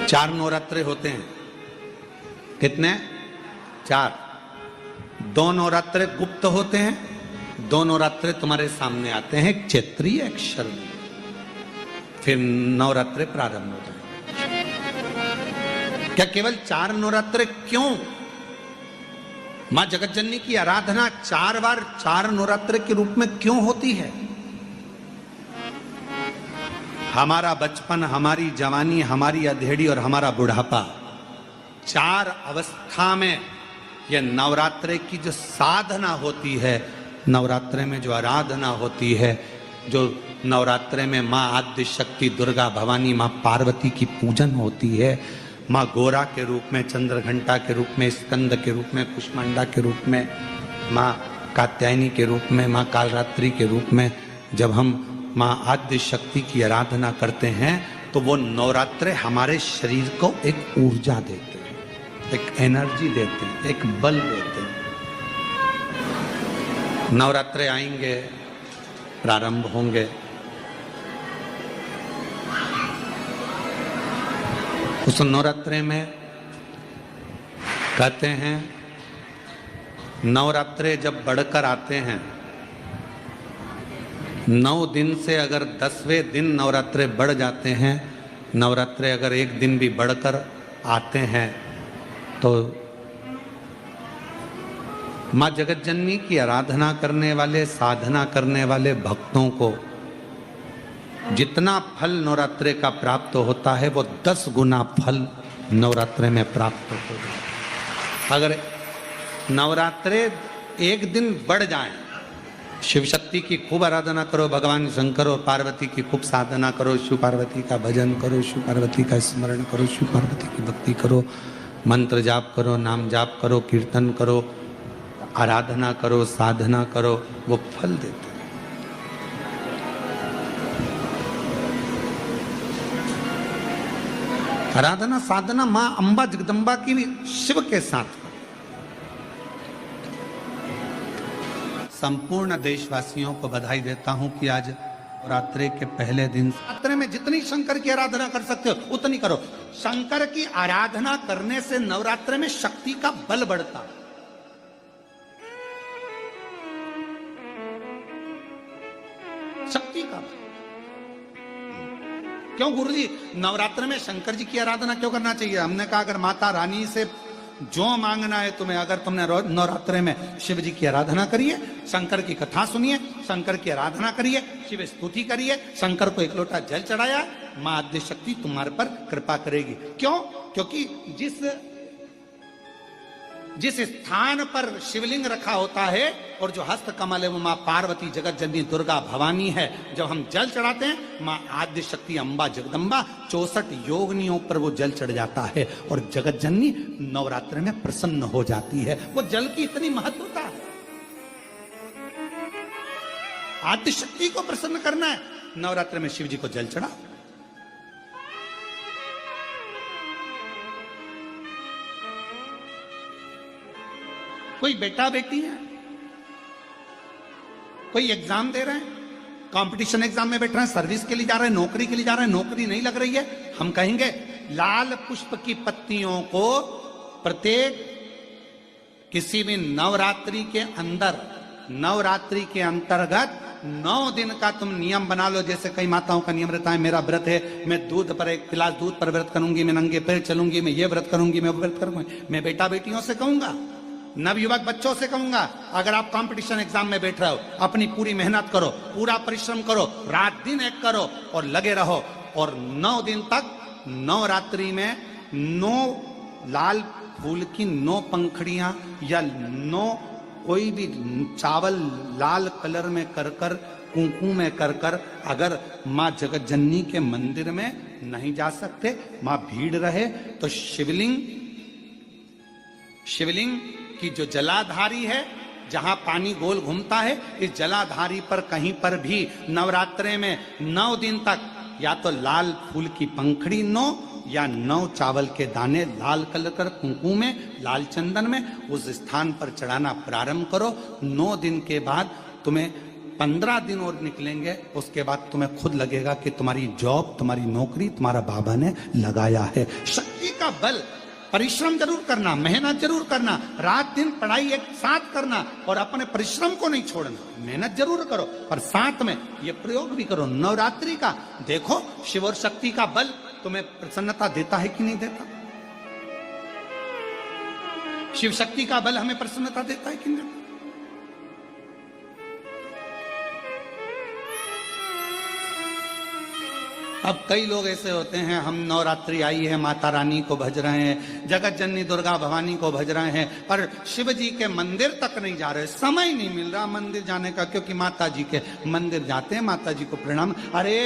4 नवरात्रे होते हैं। कितने? 4। 2 नवरात्रे गुप्त होते हैं, 2 नवरात्रे तुम्हारे सामने आते हैं, एक चैत्रीय एक शरदीय, फिर नवरात्रे प्रारंभ होते हैं। क्या केवल 4 नवरात्रे? क्यों? मां जगतजननी की आराधना 4 बार 4 नवरात्रे के रूप में क्यों होती है? हमारा बचपन, हमारी जवानी, हमारी अधेड़ी और हमारा बुढ़ापा, 4 अवस्था में यह नवरात्रे की जो साधना होती है, नवरात्रे में जो आराधना होती है, जो नवरात्रे में माँ आद्य शक्ति दुर्गा भवानी माँ पार्वती की पूजन होती है, माँ गोरा के रूप में, चंद्रघंटा के रूप में, स्कंद के रूप में, कुष्मांडा के रूप में, माँ कात्यायनी के रूप में, माँ कालरात्रि के रूप में, जब हम माँ आद्य शक्ति की आराधना करते हैं तो वो नवरात्रे हमारे शरीर को एक ऊर्जा देते हैं, एक एनर्जी देते हैं, एक बल देते हैं। नवरात्रे आएंगे, प्रारंभ होंगे, उस नवरात्रे में कहते हैं नवरात्रे जब बढ़कर आते हैं, 9 दिन से अगर 10वें दिन नवरात्रे बढ़ जाते हैं, नवरात्रे अगर एक दिन भी बढ़कर आते हैं तो माँ जगतजननी की आराधना करने वाले, साधना करने वाले भक्तों को जितना फल नवरात्रे का प्राप्त होता है वो 10 गुना फल नवरात्रे में प्राप्त होता है। अगर नवरात्रे एक दिन बढ़ जाए, शिव शक्ति की खूब आराधना करो, भगवान शंकर और पार्वती की खूब साधना करो, शिव पार्वती का भजन करो, शिव पार्वती का स्मरण करो, शिव पार्वती की भक्ति करो, मंत्र जाप करो, नाम जाप करो, कीर्तन करो, आराधना करो, साधना करो, वो फल देते हैं। आराधना साधना मां अंबा जगदम्बा की भी शिव के साथ। संपूर्ण देशवासियों को बधाई देता हूं कि आज नवरात्रे के पहले दिन, नवरात्रे में जितनी शंकर की आराधना कर सकते हो उतनी करो। शंकर की आराधना करने से नवरात्रे में शक्ति का बल बढ़ता है। शक्ति का बल। क्यों गुरुजी नवरात्र में शंकर जी की आराधना क्यों करना चाहिए? हमने कहा अगर माता रानी से जो मांगना है तुम्हें, अगर तुमने नवरात्रे में शिव जी की आराधना करिए, शंकर की कथा सुनिए, शंकर की आराधना करिए, शिव स्तुति करिए, शंकर को एक लोटा जल चढ़ाया, मां आद्य शक्ति तुम्हारे पर कृपा करेगी। क्यों? क्योंकि जिस स्थान पर शिवलिंग रखा होता है और जो हस्त कमल है वो मां पार्वती जगत जननी दुर्गा भवानी है। जब हम जल चढ़ाते हैं मां आद्य शक्ति अंबा जगदम्बा 64 योगिनियों पर वो जल चढ़ जाता है और जगत जननी नवरात्र में प्रसन्न हो जाती है। वो जल की इतनी महत्वता है। आद्य शक्ति को प्रसन्न करना है, नवरात्र में शिव जी को जल चढ़ा। कोई बेटा बेटी है, कोई एग्जाम दे रहे हैं, कंपटीशन एग्जाम में बैठ रहे हैं, सर्विस के लिए जा रहे हैं, नौकरी के लिए जा रहे हैं, नौकरी नहीं लग रही है, हम कहेंगे लाल पुष्प की पत्तियों को प्रत्येक किसी भी नवरात्रि के अंदर, नवरात्रि के अंतर्गत 9 दिन का तुम नियम बना लो। जैसे कई माताओं का नियम रहता है, मेरा व्रत है, मैं दूध पर 1 गिलास दूध पर व्रत करूंगी, मैं नंगे पैर चलूंगी, मैं ये व्रत करूंगी, मैं वो व्रत करूंगी। मैं बेटा बेटियों से कहूंगा, नवयुवक बच्चों से कहूंगा, अगर आप कंपटीशन एग्जाम में बैठ रहे हो, अपनी पूरी मेहनत करो, पूरा परिश्रम करो, रात दिन एक करो और लगे रहो। और 9 दिन तक नवरात्रि में 9 लाल फूल की 9 पंखड़ियां या 9 कोई भी चावल लाल कलर में कर कर, कुंकू में कर कर, अगर माँ जगत जननी के मंदिर में नहीं जा सकते, माँ भीड़ रहे तो शिवलिंग की जो जलाधारी है, जहां पानी गोल घूमता है, इस जलाधारी पर कहीं पर भी नवरात्रे में 9 दिन तक या तो लाल फूल की पंखड़ी 9 या 9 चावल के दाने लाल कलर कर कुंकू में, लाल चंदन में उस स्थान पर चढ़ाना प्रारंभ करो। 9 दिन के बाद तुम्हें 15 दिन और निकलेंगे, उसके बाद तुम्हें खुद लगेगा कि तुम्हारी जॉब, तुम्हारी नौकरी तुम्हारा बाबा ने लगाया है। शक्ति का बल, परिश्रम जरूर करना, मेहनत जरूर करना, रात दिन पढ़ाई एक साथ करना और अपने परिश्रम को नहीं छोड़ना। मेहनत जरूर करो पर साथ में ये प्रयोग भी करो नवरात्रि का। देखो शिव और शक्ति का बल तुम्हें प्रसन्नता देता है कि नहीं देता। शिव शक्ति का बल हमें प्रसन्नता देता है कि नहीं देता। अब कई लोग ऐसे होते हैं, हम नवरात्रि आई है, माता रानी को भज रहे हैं, जगत जननी दुर्गा भवानी को भज रहे हैं, पर शिव जी के मंदिर तक नहीं जा रहे, समय नहीं मिल रहा मंदिर जाने का, क्योंकि माता जी के मंदिर जाते हैं, माता जी को प्रणाम। अरे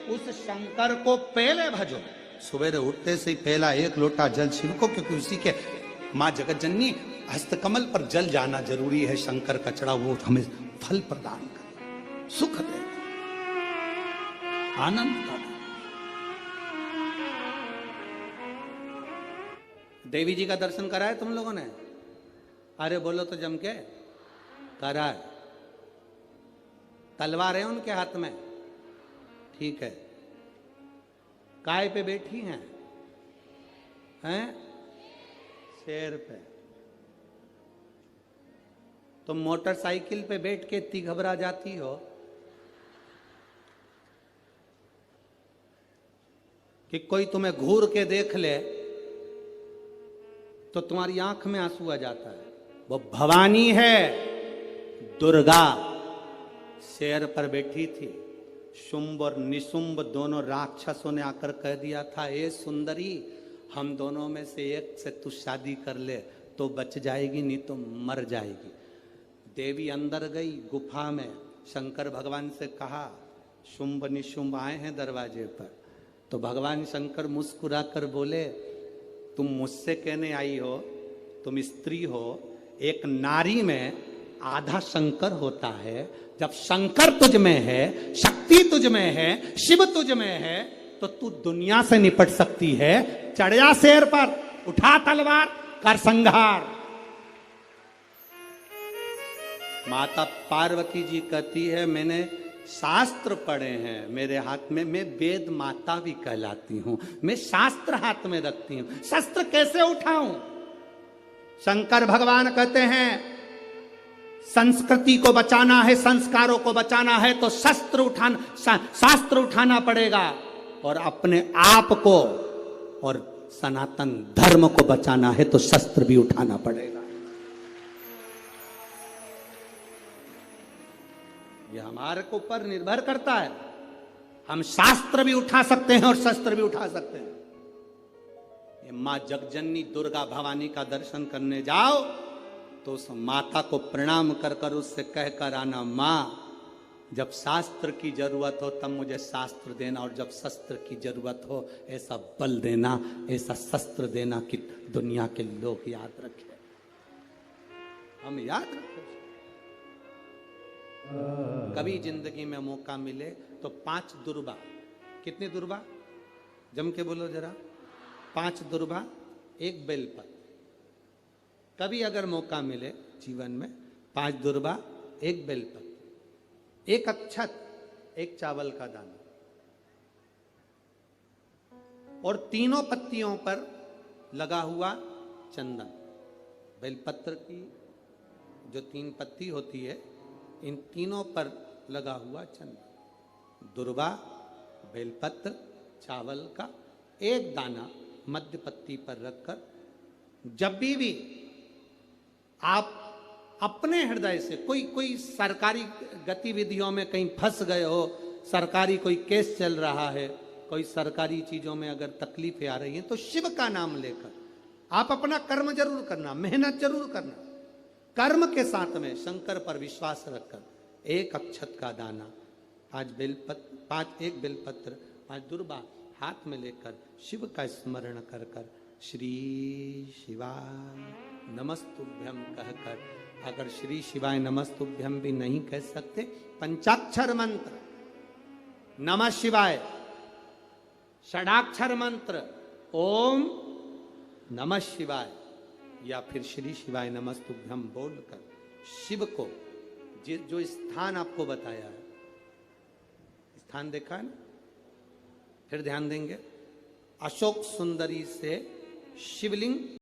उस शंकर को पहले भजो, सवेरे उठते से ही पहला एक लोटा जल शिव को, क्योंकि उसी के माँ जगत जननी हस्तकमल पर जल जाना जरूरी है। शंकर का चढ़ा वो हमें फल प्रदान करे, सुख दे, आनंद का। देवी जी का दर्शन करा है तुम लोगों ने? अरे बोलो तो जम के, करा है। तलवार है उनके हाथ में, ठीक है। काय पे बैठी हैं? शेर पे। तुम मोटरसाइकिल पे बैठ के इतनी घबरा जाती हो कि कोई तुम्हें घूर के देख ले तो तुम्हारी आंख में आंसू आ जाता है। वो भवानी है, दुर्गा शेर पर बैठी थी। शुंभ और निशुंभ दोनों राक्षसों ने आकर कह दिया था, ए सुंदरी, हम दोनों में से एक से तू शादी कर ले तो बच जाएगी, नहीं तो मर जाएगी। देवी अंदर गई गुफा में, शंकर भगवान से कहा, शुंभ निशुंभ आए हैं दरवाजे पर। तो भगवान शंकर मुस्कुरा कर बोले, तुम मुझसे कहने आई हो, तुम स्त्री हो, एक नारी में आधा शंकर होता है। जब शंकर तुझ में है, शक्ति तुझ में है, शिव तुझ में है, तो तू दुनिया से निपट सकती है। चढ़ जा शेर पर, उठा तलवार, कर संहार। माता पार्वती जी कहती है, मैंने शास्त्र पढ़े हैं मेरे हाथ में, मैं वेद माता भी कहलाती हूं, मैं शास्त्र हाथ में रखती हूं, शस्त्र कैसे उठाऊं? शंकर भगवान कहते हैं, संस्कृति को बचाना है, संस्कारों को बचाना है तो शास्त्र उठाना पड़ेगा, और अपने आप को और सनातन धर्म को बचाना है तो शस्त्र भी उठाना पड़ेगा। ये हमारे को ऊपर निर्भर करता है। हम शास्त्र भी उठा सकते हैं और शस्त्र भी उठा सकते हैं। ये मां जगजननी दुर्गा भवानी का दर्शन करने जाओ तो उस माता को प्रणाम कर कर उससे कहकर आना, मां जब शास्त्र की जरूरत हो तब मुझे शास्त्र देना, और जब शस्त्र की जरूरत हो ऐसा बल देना, ऐसा शस्त्र देना कि दुनिया के लोग याद रखें, हम याद रखें। कभी जिंदगी में मौका मिले तो 5 दुर्बा, कितनी दुर्बा जम के बोलो जरा, 5 दुर्बा 1 बेलपत्र। कभी अगर मौका मिले जीवन में, 5 दुर्बा 1 बेलपत्र, 1 अक्षत, 1 चावल का दाना, और तीनों पत्तियों पर लगा हुआ चंदन। बेलपत्र की जो 3 पत्ती होती है, इन तीनों पर लगा हुआ चंदन, दुर्बा, बेलपत्र, चावल का 1 दाना मध्य पत्ती पर रखकर, जब भी आप अपने हृदय से कोई सरकारी गतिविधियों में कहीं फंस गए हो, सरकारी कोई केस चल रहा है, कोई सरकारी चीजों में अगर तकलीफें आ रही हैं, तो शिव का नाम लेकर आप अपना कर्म जरूर करना, मेहनत जरूर करना। कर्म के साथ में शंकर पर विश्वास रखकर 1 अक्षत का दाना, 1 बेलपत्र, 5 दुर्बा हाथ में लेकर शिव का स्मरण कर कर श्री शिवाय नमस्तुभ्यम कहकर, अगर श्री शिवाय नमस्तुभ्यम भी नहीं कह सकते, पंचाक्षर मंत्र नमः शिवाय, षडाक्षर मंत्र ओम नमः शिवाय, या फिर श्री शिवाय नमस्तुभ्यम बोलकर शिव को जो स्थान आपको बताया है, स्थान देखा है ना, फिर ध्यान देंगे। अशोक सुंदरी से शिवलिंग